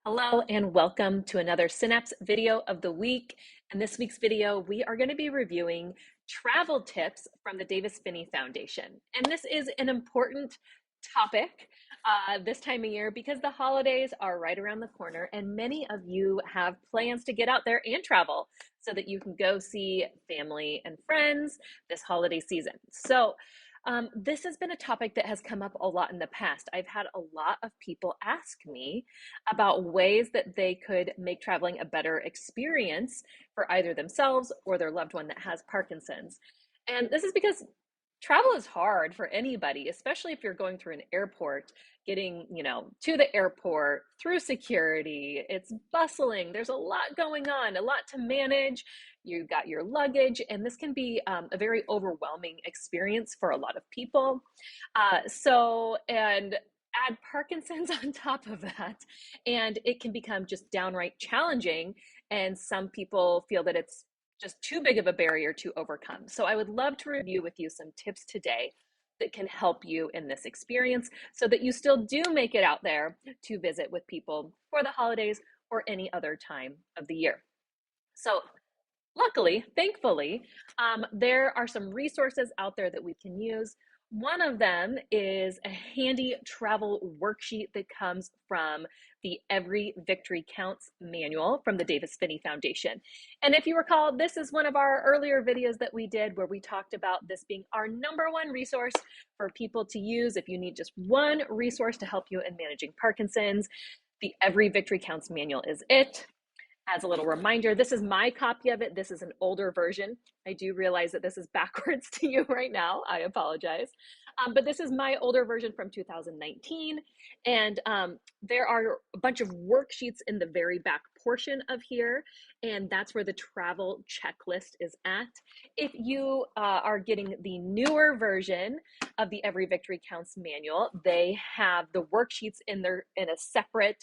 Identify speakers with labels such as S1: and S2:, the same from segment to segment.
S1: Hello and welcome to another Synapse video of the week. In this week's video, we are going to be reviewing travel tips from the Davis Phinney Foundation. And this is an important topic this time of year because the holidays are right around the corner and many of you have plans to get out there and travel so that you can go see family and friends this holiday season. This has been a topic that has come up a lot in the past. I've had a lot of people ask me about ways that they could make traveling a better experience for either themselves or their loved one that has Parkinson's. And this is because travel is hard for anybody, especially if you're going through an airport, getting, to the airport through security. It's bustling. There's a lot going on, a lot to manage. You've got your luggage, and this can be a very overwhelming experience for a lot of people. And add Parkinson's on top of that, and it can become just downright challenging. And some people feel that it's just too big of a barrier to overcome. So I would love to review with you some tips today that can help you in this experience so that you still do make it out there to visit with people for the holidays or any other time of the year. So luckily, thankfully, there are some resources out there that we can use. One of them is a handy travel worksheet that comes from the Every Victory Counts manual from the Davis Phinney Foundation. And if you recall, this is one of our earlier videos that we did where we talked about this being our number one resource for people to use if you need just one resource to help you in managing Parkinson's. The Every Victory Counts manual is it. As a little reminder, this is my copy of it. This is an older version. I do realize that this is backwards to you right now. I apologize. But this is my older version from 2019. And there are a bunch of worksheets in the very back portion of here. And that's where the travel checklist is at. If you are getting the newer version of the Every Victory Counts manual, they have the worksheets in a separate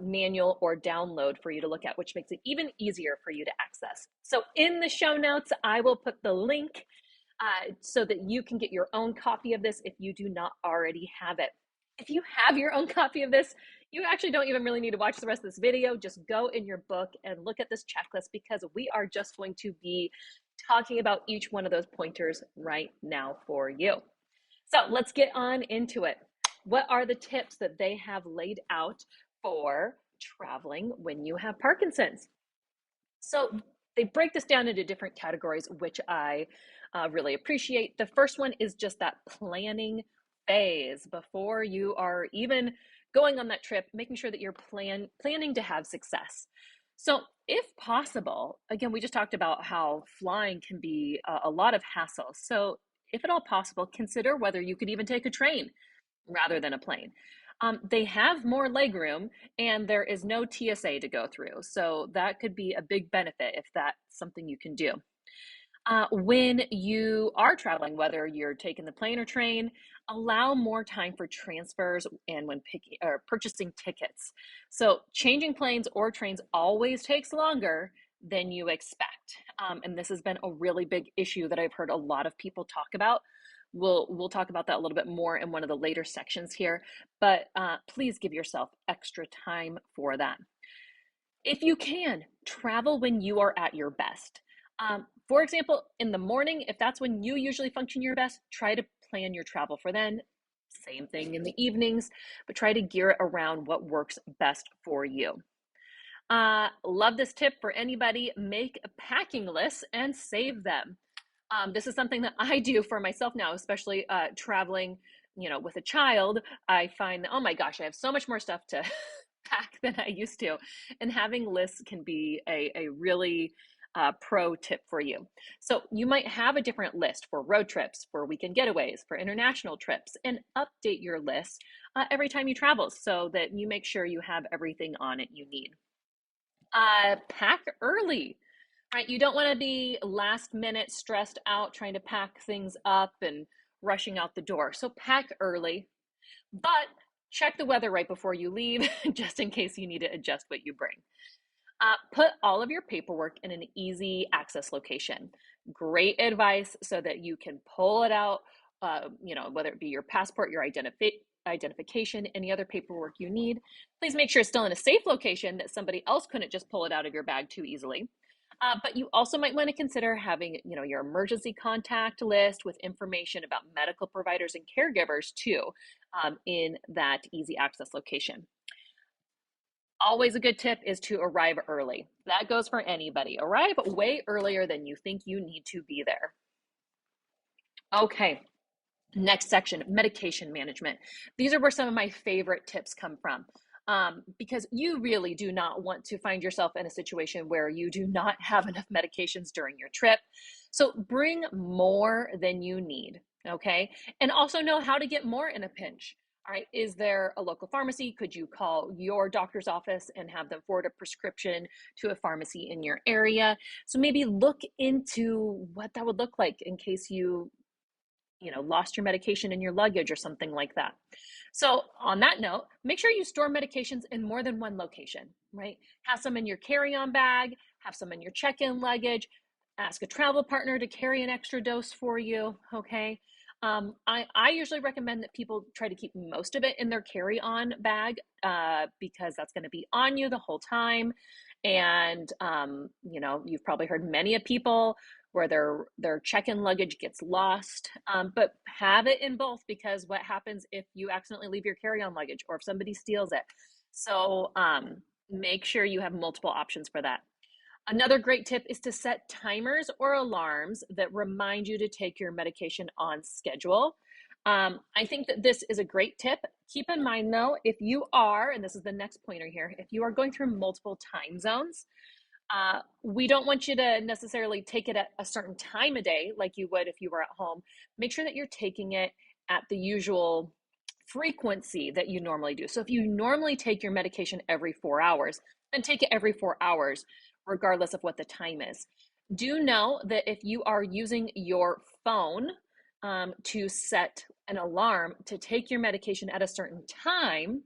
S1: manual or download for you to look at, which makes it even easier for you to access. So in the show notes, I will put the link so that you can get your own copy of this if you do not already have it. If you have your own copy of this, you actually don't even really need to watch the rest of this video. Just go in your book and look at this checklist because we are just going to be talking about each one of those pointers right now for you. So let's get on into it. What are the tips that they have laid out for traveling when you have Parkinson's? So they break this down into different categories, which I really appreciate. The first one is just that planning phase before you are even going on that trip, making sure that you're planning to have success. So if possible, again, we just talked about how flying can be a lot of hassle. So if at all possible, consider whether you could even take a train rather than a plane. They have more legroom and there is no TSA to go through. So that could be a big benefit if that's something you can do. When you are traveling, whether you're taking the plane or train, allow more time for transfers and when picking or purchasing tickets. So changing planes or trains always takes longer than you expect. And this has been a really big issue that I've heard a lot of people talk about. We'll talk about that a little bit more in one of the later sections here, but please give yourself extra time for that. If you can, travel when you are at your best. For example, in the morning, if that's when you usually function your best, try to plan your travel for then. Same thing in the evenings, but try to gear it around what works best for you. Love this tip for anybody. Make packing lists and save them. This is something that I do for myself now, especially traveling, with a child. I find that, oh my gosh, I have so much more stuff to pack than I used to. And having lists can be a really pro tip for you. So you might have a different list for road trips, for weekend getaways, for international trips, and update your list every time you travel so that you make sure you have everything on it you need. Pack early. Right, you don't want to be last minute stressed out trying to pack things up and rushing out the door. So pack early, but check the weather right before you leave, just in case you need to adjust what you bring. Put all of your paperwork in an easy access location. Great advice so that you can pull it out whether it be your passport, your identification, any other paperwork you need. Please make sure it's still in a safe location that somebody else couldn't just pull it out of your bag too easily. But you also might want to consider having, your emergency contact list with information about medical providers and caregivers too, in that easy access location. Always a good tip is to arrive early. That goes for anybody. Arrive way earlier than you think you need to be there. Okay, next section, medication management. These are where some of my favorite tips come from, because you really do not want to find yourself in a situation where you do not have enough medications during your trip. So bring more than you need, okay? And also know how to get more in a pinch. All right, is there a local pharmacy? Could you call your doctor's office and have them forward a prescription to a pharmacy in your area? So maybe look into what that would look like in case you lost your medication in your luggage or something like that. So on that note, make sure you store medications in more than one location, right? Have some in your carry-on bag, have some in your check-in luggage, ask a travel partner to carry an extra dose for you, okay? I usually recommend that people try to keep most of it in their carry-on bag, because that's going to be on you the whole time. And you've probably heard many of people where their check-in luggage gets lost, but have it in both, because what happens if you accidentally leave your carry-on luggage or if somebody steals it? So make sure you have multiple options for that. Another great tip is to set timers or alarms that remind you to take your medication on schedule. I think that this is a great tip. Keep in mind though, if you are, and this is the next pointer here, if you are going through multiple time zones, we don't want you to necessarily take it at a certain time of day like you would if you were at home. Make sure that you're taking it at the usual frequency that you normally do. So if you normally take your medication every 4 hours, then take it every 4 hours, regardless of what the time is. Do know that if you are using your phone to set an alarm to take your medication at a certain time,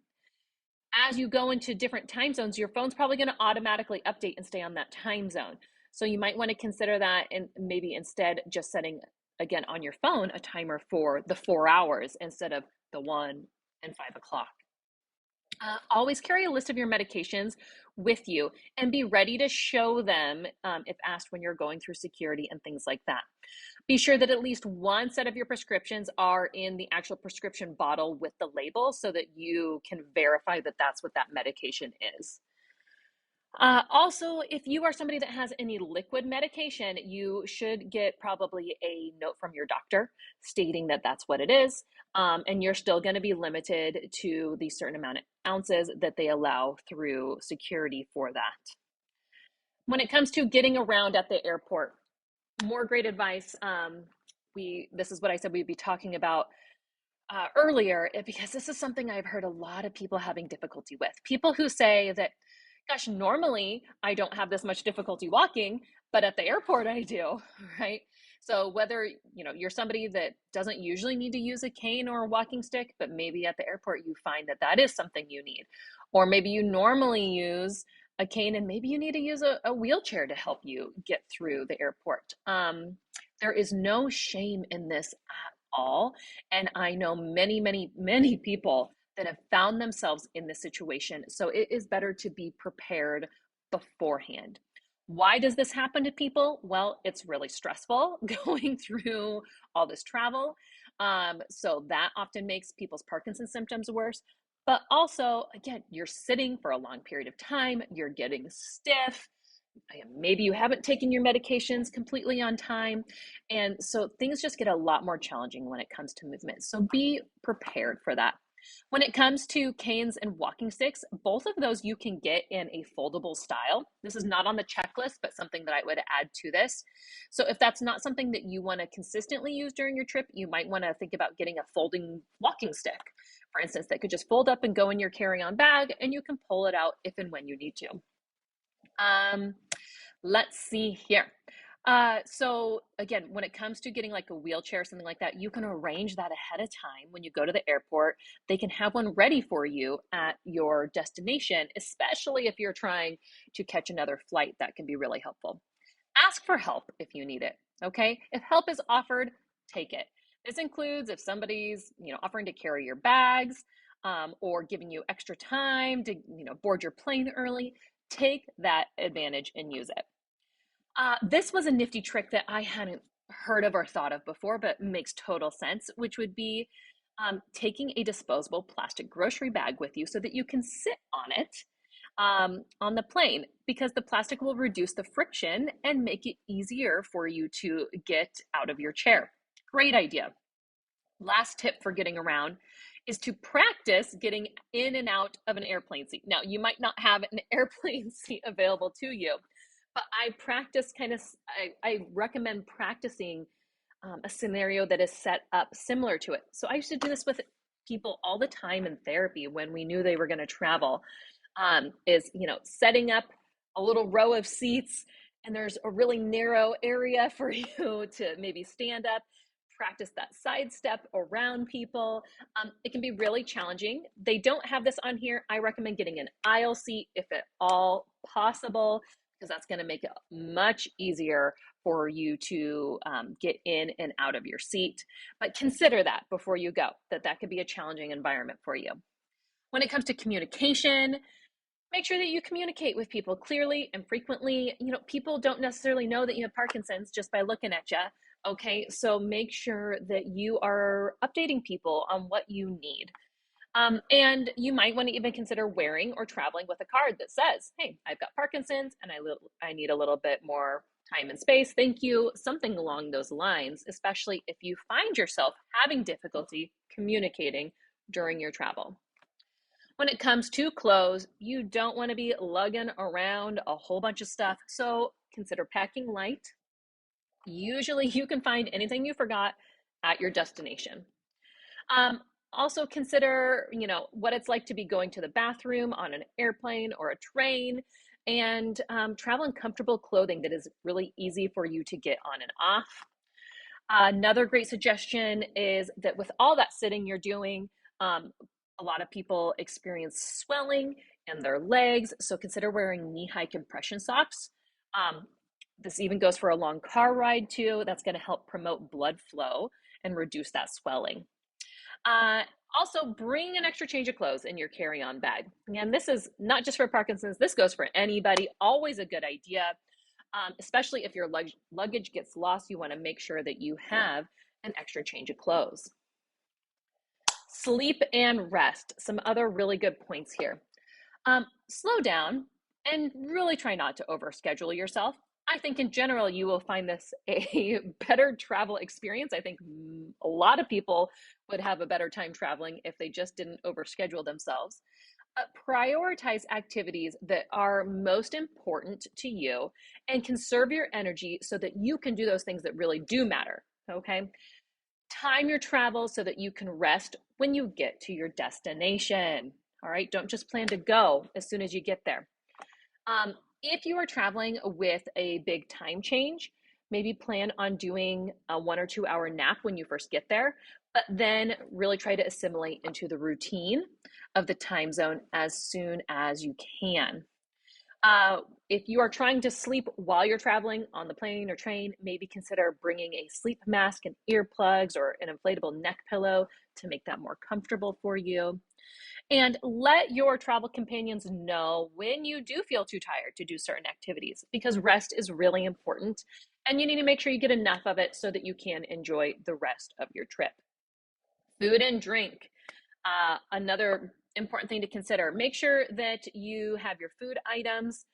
S1: as you go into different time zones, your phone's probably going to automatically update and stay on that time zone. So you might want to consider that, and maybe instead just setting, again, on your phone, a timer for the 4 hours instead of the 1 and 5 o'clock. Always carry a list of your medications with you and be ready to show them if asked when you're going through security and things like that. Be sure that at least one set of your prescriptions are in the actual prescription bottle with the label so that you can verify that that's what that medication is. Also, if you are somebody that has any liquid medication, you should get probably a note from your doctor stating that that's what it is. And you're still going to be limited to the certain amount of ounces that they allow through security for that. When it comes to getting around at the airport, more great advice. This is what I said we'd be talking about earlier, because this is something I've heard a lot of people having difficulty with. People who say that, gosh, normally I don't have this much difficulty walking, but at the airport I do, right? So whether, you're somebody that doesn't usually need to use a cane or a walking stick, but maybe at the airport you find that that is something you need. Or maybe you normally use a cane and maybe you need to use a wheelchair to help you get through the airport. There is no shame in this at all. And I know many, many, many people that have found themselves in this situation. So it is better to be prepared beforehand. Why does this happen to people? Well, it's really stressful going through all this travel. So that often makes people's Parkinson's symptoms worse. But also, again, you're sitting for a long period of time, you're getting stiff. Maybe you haven't taken your medications completely on time. And so things just get a lot more challenging when it comes to movement. So be prepared for that. When it comes to canes and walking sticks, both of those you can get in a foldable style. This is not on the checklist, but something that I would add to this. So if that's not something that you want to consistently use during your trip, you might want to think about getting a folding walking stick, for instance, that could just fold up and go in your carry-on bag, and you can pull it out if and when you need to. Let's see here. So again, when it comes to getting like a wheelchair or something like that, you can arrange that ahead of time when you go to the airport. They can have one ready for you at your destination, especially if you're trying to catch another flight. That can be really helpful. Ask for help if you need it, okay? If help is offered, take it. This includes if somebody's, offering to carry your bags, or giving you extra time to, board your plane early. Take that advantage and use it. This was a nifty trick that I hadn't heard of or thought of before, but makes total sense, which would be taking a disposable plastic grocery bag with you so that you can sit on it on the plane, because the plastic will reduce the friction and make it easier for you to get out of your chair. Great idea. Last tip for getting around is to practice getting in and out of an airplane seat. Now, you might not have an airplane seat available to you, but I recommend practicing a scenario that is set up similar to it. So I used to do this with people all the time in therapy when we knew they were going to travel. Is setting up a little row of seats, and there's a really narrow area for you to maybe stand up, practice that side step around people. It can be really challenging. They don't have this on here. I recommend getting an aisle seat if at all possible, because that's going to make it much easier for you to get in and out of your seat. But consider that before you go, that could be a challenging environment for you. When it comes to communication, make sure that you communicate with people clearly and frequently. People don't necessarily know that you have Parkinson's just by looking at you. Okay, so make sure that you are updating people on what you need. And you might want to even consider wearing or traveling with a card that says, hey, I've got Parkinson's and I need a little bit more time and space. Thank you. Something along those lines, especially if you find yourself having difficulty communicating during your travel. When it comes to clothes, you don't want to be lugging around a whole bunch of stuff. So consider packing light. Usually you can find anything you forgot at your destination. Um, Also consider, what it's like to be going to the bathroom on an airplane or a train, and travel in comfortable clothing that is really easy for you to get on and off. Another great suggestion is that with all that sitting you're doing, um, a lot of people experience swelling in their legs, so consider wearing knee-high compression socks. Um, this even goes for a long car ride too. That's going to help promote blood flow and reduce that swelling. Uh, Also, bring an extra change of clothes in your carry-on bag. Again, this is not just for Parkinson's, this goes for anybody. Always a good idea, especially if your luggage gets lost. You want to make sure that you have an extra change of clothes. Sleep and rest. Some other really good points here. Slow down and really try not to overschedule yourself. I think in general, you will find this a better travel experience. I think a lot of people would have a better time traveling if they just didn't overschedule themselves. Prioritize activities that are most important to you and conserve your energy so that you can do those things that really do matter. Okay. Time your travel so that you can rest when you get to your destination. All right. Don't just plan to go as soon as you get there. If you are traveling with a big time change, maybe plan on doing a 1 or 2 hour nap when you first get there, but then really try to assimilate into the routine of the time zone as soon as you can. If you are trying to sleep while you're traveling on the plane or train, maybe consider bringing a sleep mask and earplugs or an inflatable neck pillow to make that more comfortable for you. And let your travel companions know when you do feel too tired to do certain activities, because rest is really important and you need to make sure you get enough of it so that you can enjoy the rest of your trip. Food and drink. Another important thing to consider. Make sure that you have your food items,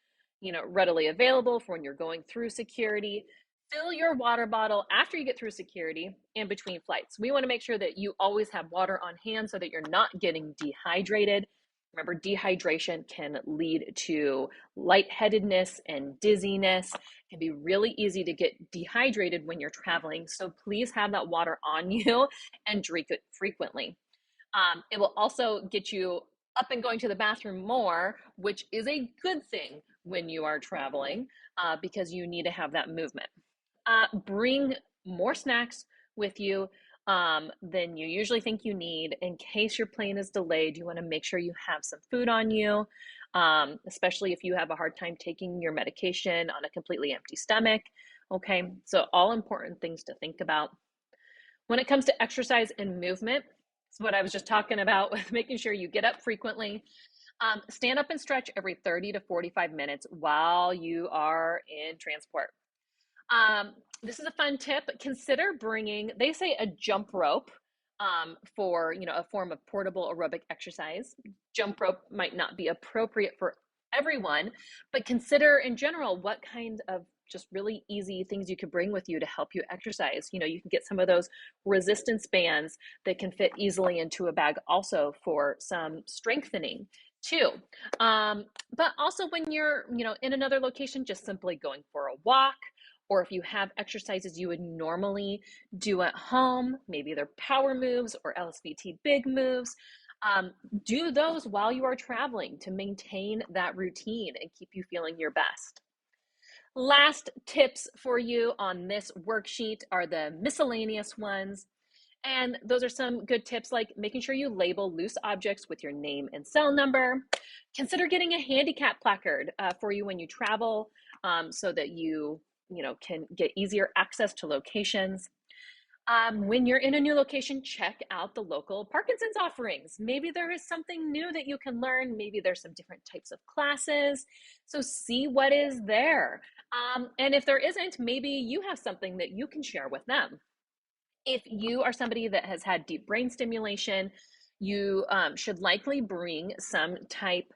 S1: readily available for when you're going through security. Fill your water bottle after you get through security and between flights. We want to make sure that you always have water on hand so that you're not getting dehydrated. Remember, dehydration can lead to lightheadedness and dizziness. It can be really easy to get dehydrated when you're traveling. So please have that water on you and drink it frequently. It will also get you up and going to the bathroom more, which is a good thing when you are traveling, because you need to have that movement. Bring more snacks with you than you usually think you need. In case your plane is delayed, you want to make sure you have some food on you, especially if you have a hard time taking your medication on a completely empty stomach. Okay, so all important things to think about. When it comes to exercise and movement, it's what I was just talking about with making sure you get up frequently. Stand up and stretch every 30 to 45 minutes while you are in transport. This is a fun tip. Consider bringing, they say, a jump rope for, a form of portable aerobic exercise. Jump rope might not be appropriate for everyone, but consider in general what kind of just really easy things you could bring with you to help you exercise. You can get some of those resistance bands that can fit easily into a bag also for some strengthening too. But also when you're, in another location, just simply going for a walk, or if you have exercises you would normally do at home, maybe they're power moves or LSVT big moves, do those while you are traveling to maintain that routine and keep you feeling your best. Last tips for you on this worksheet are the miscellaneous ones. And those are some good tips, like making sure you label loose objects with your name and cell number. Consider getting a handicap placard for you when you travel, so that you can get easier access to locations. When you're in a new location, check out the local Parkinson's offerings. Maybe there is something new that you can learn. Maybe there's some different types of classes. So see what is there. And if there isn't, maybe you have something that you can share with them. If you are somebody that has had deep brain stimulation, you should likely bring some type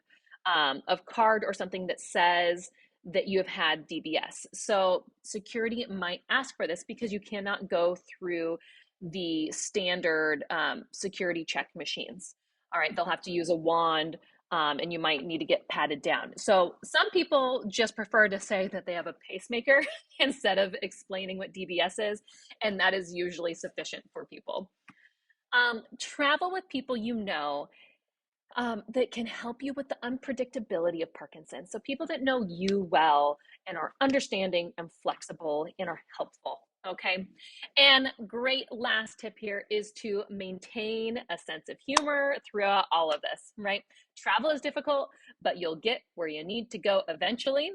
S1: of card or something that says that you have had DBS. So security might ask for this because you cannot go through the standard security check machines. All right, they'll have to use a wand, and you might need to get patted down. So some people just prefer to say that they have a pacemaker instead of explaining what DBS is, and that is usually sufficient for people. Travel with people that can help you with the unpredictability of Parkinson's. So people that know you well and are understanding and flexible and are helpful. Okay. And great last tip here is to maintain a sense of humor throughout all of this, right? Travel is difficult, but you'll get where you need to go eventually.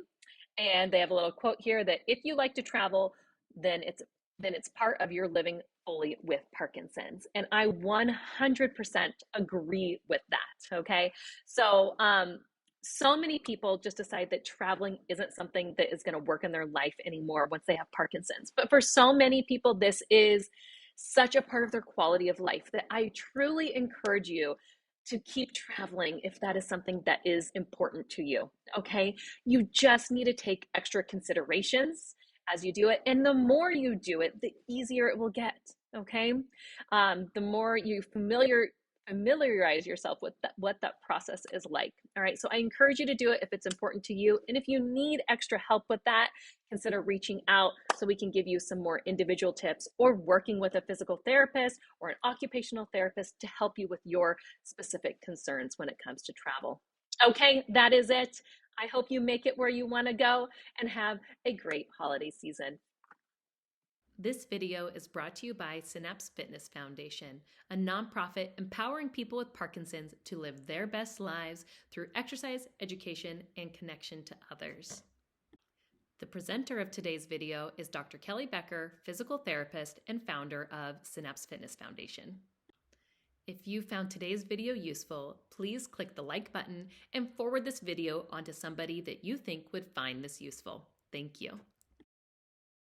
S1: And they have a little quote here that if you like to travel, then it's part of your living fully with Parkinson's. And I 100% agree with that. Okay. So, so many people just decide that traveling isn't something that is going to work in their life anymore once they have Parkinson's. But for so many people, this is such a part of their quality of life that I truly encourage you to keep traveling if that is something that is important to you. Okay. You just need to take extra considerations as you do it. And the more you do it, the easier it will get. Okay. The more you familiarize yourself with what that process is like. All right. So I encourage you to do it if it's important to you. And if you need extra help with that, consider reaching out so we can give you some more individual tips, or working with a physical therapist or an occupational therapist to help you with your specific concerns when it comes to travel. Okay, that is it. I hope you make it where you want to go and have a great holiday season.
S2: This video is brought to you by Synapse Fitness Foundation, a nonprofit empowering people with Parkinson's to live their best lives through exercise, education, and connection to others. The presenter of today's video is Dr. Kelly Becker, physical therapist and founder of Synapse Fitness Foundation. If you found today's video useful, please click the like button and forward this video onto somebody that you think would find this useful. Thank you.